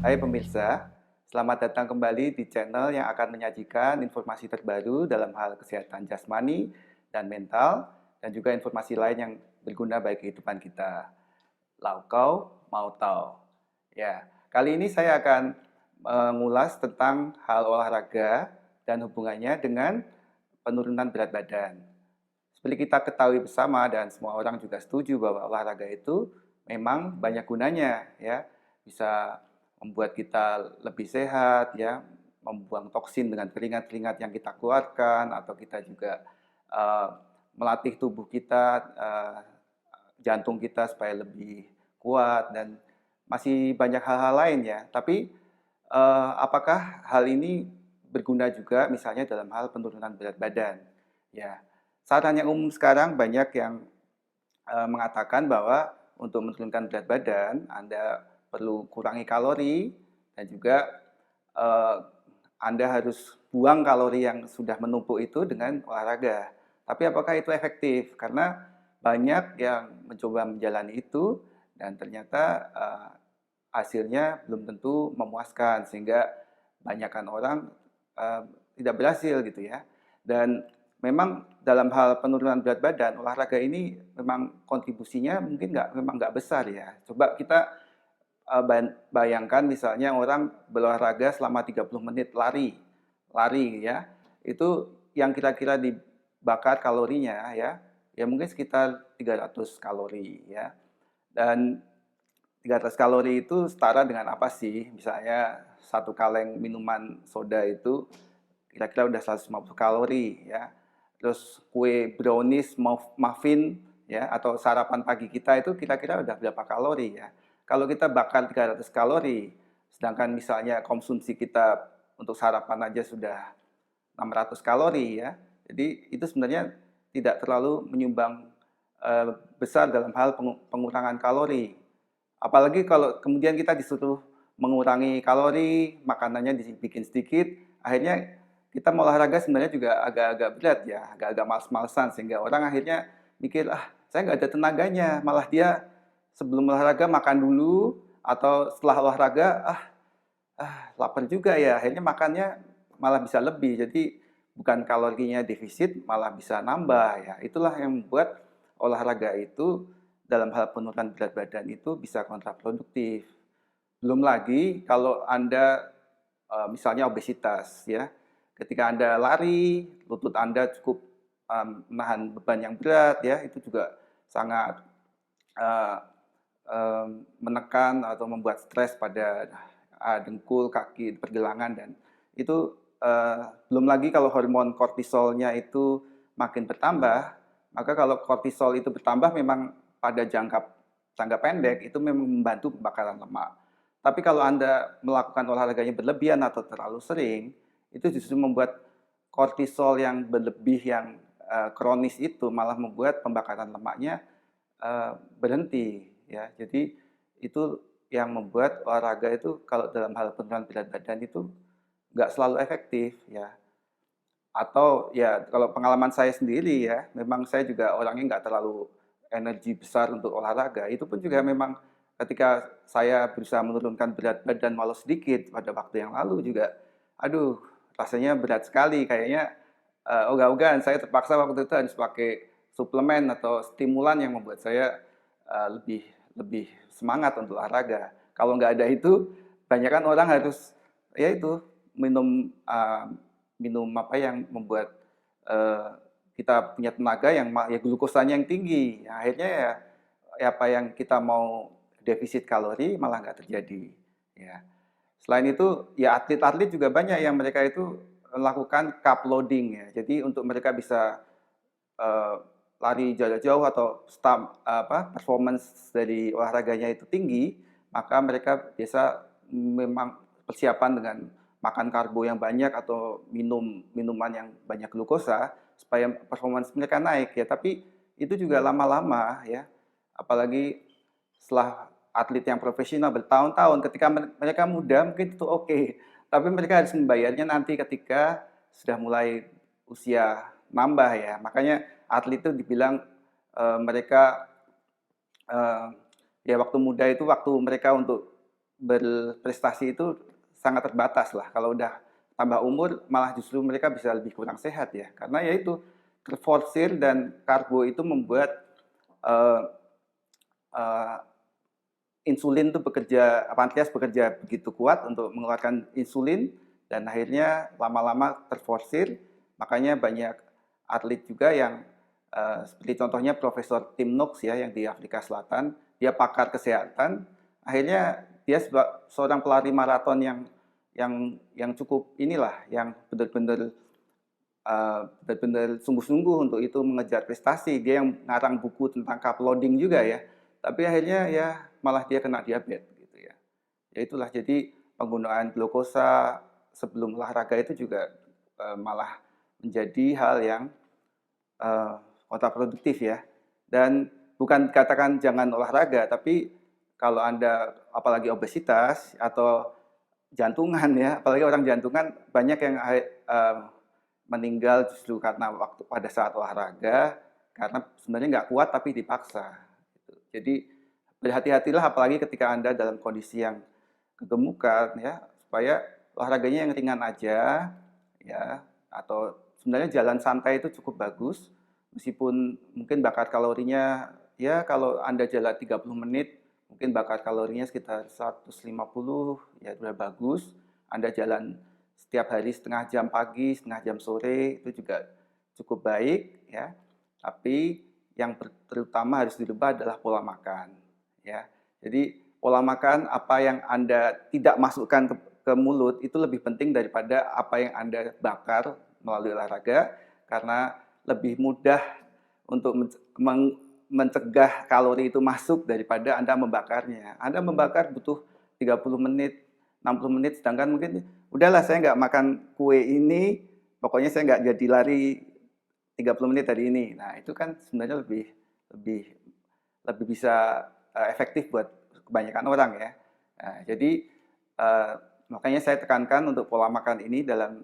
Hai pemirsa, selamat datang kembali di channel yang akan menyajikan informasi terbaru dalam hal kesehatan jasmani dan mental, dan juga informasi lain yang berguna bagi kehidupan kita. Lau kau mau tahu? Ya, kali ini saya akan mengulas tentang hal olahraga dan hubungannya dengan penurunan berat badan. Seperti kita ketahui bersama dan semua orang juga setuju bahwa olahraga itu memang banyak gunanya ya. Bisa membuat kita lebih sehat ya, membuang toksin dengan keringat-keringat yang kita keluarkan, atau kita juga uh, melatih tubuh kita, jantung kita supaya lebih kuat, dan masih banyak hal-hal lain ya. Tapi apakah hal ini berguna juga misalnya dalam hal penurunan berat badan? Ya, saran yang umum sekarang banyak yang mengatakan bahwa untuk menurunkan berat badan, Anda perlu kurangi kalori, dan juga eh, Anda harus buang kalori yang sudah menumpuk itu dengan olahraga. Tapi apakah itu efektif? Karena banyak yang mencoba menjalani itu dan ternyata hasilnya belum tentu memuaskan, sehingga banyakkan orang eh, tidak berhasil gitu ya. Dan memang dalam hal penurunan berat badan, olahraga ini memang kontribusinya mungkin memang nggak besar ya. Coba kita bayangkan misalnya orang berolahraga selama 30 menit lari ya, itu yang kira-kira dibakar kalorinya ya mungkin sekitar 300 kalori ya. Dan 300 kalori itu setara dengan apa sih? Misalnya satu kaleng minuman soda itu kira-kira udah 150 kalori ya. Terus kue brownies, muffin ya, atau sarapan pagi kita itu kira-kira udah berapa kalori ya. Kalau kita bakar 300 kalori, sedangkan misalnya konsumsi kita untuk sarapan aja sudah 600 kalori ya. Jadi itu sebenarnya tidak terlalu menyumbang besar dalam hal pengurangan kalori. Apalagi kalau kemudian kita disuruh mengurangi kalori, makanannya dibikin sedikit, akhirnya kita mau olahraga sebenarnya juga agak-agak berat ya, agak-agak males-malesan, sehingga orang akhirnya mikir, saya nggak ada tenaganya, malah dia sebelum olahraga makan dulu, atau setelah olahraga, lapar juga ya, akhirnya makannya malah bisa lebih, jadi bukan kalorinya defisit, malah bisa nambah ya. Itulah yang membuat olahraga itu dalam hal penurunan berat badan itu bisa kontraproduktif. Belum lagi kalau Anda misalnya obesitas ya, ketika Anda lari, lutut Anda cukup menahan beban yang berat ya, itu juga sangat uh, menekan atau membuat stres pada dengkul, kaki, pergelangan, dan itu belum lagi kalau hormon kortisolnya itu makin bertambah, maka kalau kortisol itu bertambah memang pada jangka pendek itu memang membantu pembakaran lemak. Tapi kalau Anda melakukan olahraganya berlebihan atau terlalu sering, itu justru membuat kortisol yang berlebih, yang kronis itu malah membuat pembakaran lemaknya berhenti ya. Jadi itu yang membuat olahraga itu kalau dalam hal penurunan berat badan itu nggak selalu efektif ya. Atau ya kalau pengalaman saya sendiri ya, memang saya juga orangnya nggak terlalu energi besar untuk olahraga. Itu pun juga memang ketika saya berusaha menurunkan berat badan walau sedikit pada waktu yang lalu juga, aduh rasanya berat sekali. Kayaknya ogah-ogahan saya terpaksa waktu itu harus pakai suplemen atau stimulan yang membuat saya lebih lebih semangat untuk olahraga. Kalau nggak ada itu, banyak kan orang harus ya itu minum minum apa yang membuat kita punya tenaga yang ya glukosanya yang tinggi. Ya, akhirnya ya apa yang kita mau defisit kalori malah nggak terjadi. Ya. Selain itu, ya atlet-atlet juga banyak yang mereka itu melakukan carb loading ya. Jadi untuk mereka bisa uh, lari jarak jauh atau performance dari olahraganya itu tinggi, maka mereka biasa memang persiapan dengan makan karbo yang banyak atau minum minuman yang banyak glukosa supaya performance mereka naik ya. Tapi itu juga lama-lama ya, apalagi setelah atlet yang profesional bertahun-tahun, ketika mereka muda mungkin itu oke, tapi mereka harus membayarnya nanti ketika sudah mulai usia nambah ya. Makanya atlet itu dibilang mereka ya waktu muda itu waktu mereka untuk berprestasi itu sangat terbatas lah. Kalau udah tambah umur, malah justru mereka bisa lebih kurang sehat ya. Karena ya itu terforsir dan karbo itu membuat uh, uh, insulin itu bekerja, pankreas bekerja begitu kuat untuk mengeluarkan insulin dan akhirnya lama-lama terforsir. Makanya banyak atlet juga yang seperti contohnya Profesor Tim Noakes ya yang di Afrika Selatan, dia pakar kesehatan, akhirnya dia seorang pelari maraton yang cukup inilah, yang benar-benar benar-benar sungguh-sungguh untuk itu mengejar prestasi. Dia yang ngarang buku tentang carb loading juga ya. Tapi akhirnya ya malah dia kena diabetes gitu ya. Ya itulah, jadi penggunaan glukosa sebelum olahraga itu juga malah menjadi hal yang kontraproduktif ya. Dan bukan dikatakan jangan olahraga, tapi kalau Anda apalagi obesitas atau jantungan ya, apalagi orang jantungan banyak yang meninggal justru karena waktu pada saat olahraga, karena sebenarnya nggak kuat tapi dipaksa. Jadi berhati-hatilah apalagi ketika Anda dalam kondisi yang kegemukan ya, supaya olahraganya yang ringan aja ya, atau sebenarnya jalan santai itu cukup bagus, meskipun mungkin bakar kalorinya ya kalau Anda jalan 30 menit mungkin bakar kalorinya sekitar 150 ya sudah bagus. Anda jalan setiap hari setengah jam pagi, setengah jam sore itu juga cukup baik ya. Tapi yang terutama harus dirubah adalah pola makan ya. Jadi pola makan, apa yang Anda tidak masukkan ke mulut itu lebih penting daripada apa yang Anda bakar melalui olahraga, karena lebih mudah untuk mencegah kalori itu masuk daripada Anda membakarnya. Anda membakar butuh 30 menit, 60 menit, sedangkan mungkin udahlah saya nggak makan kue ini, pokoknya saya nggak jadi lari 30 menit tadi ini. Nah itu kan sebenarnya lebih lebih bisa efektif buat kebanyakan orang ya. Nah, jadi makanya saya tekankan untuk pola makan ini dalam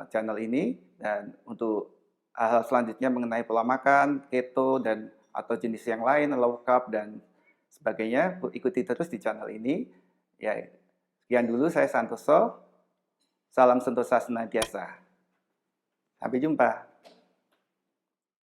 channel ini, dan untuk hal selanjutnya mengenai pola makan, keto dan atau jenis yang lain, low carb dan sebagainya, ikuti terus di channel ini. Ya, sekian dulu, saya Santoso. Salam Sentosa senantiasa. Sampai jumpa.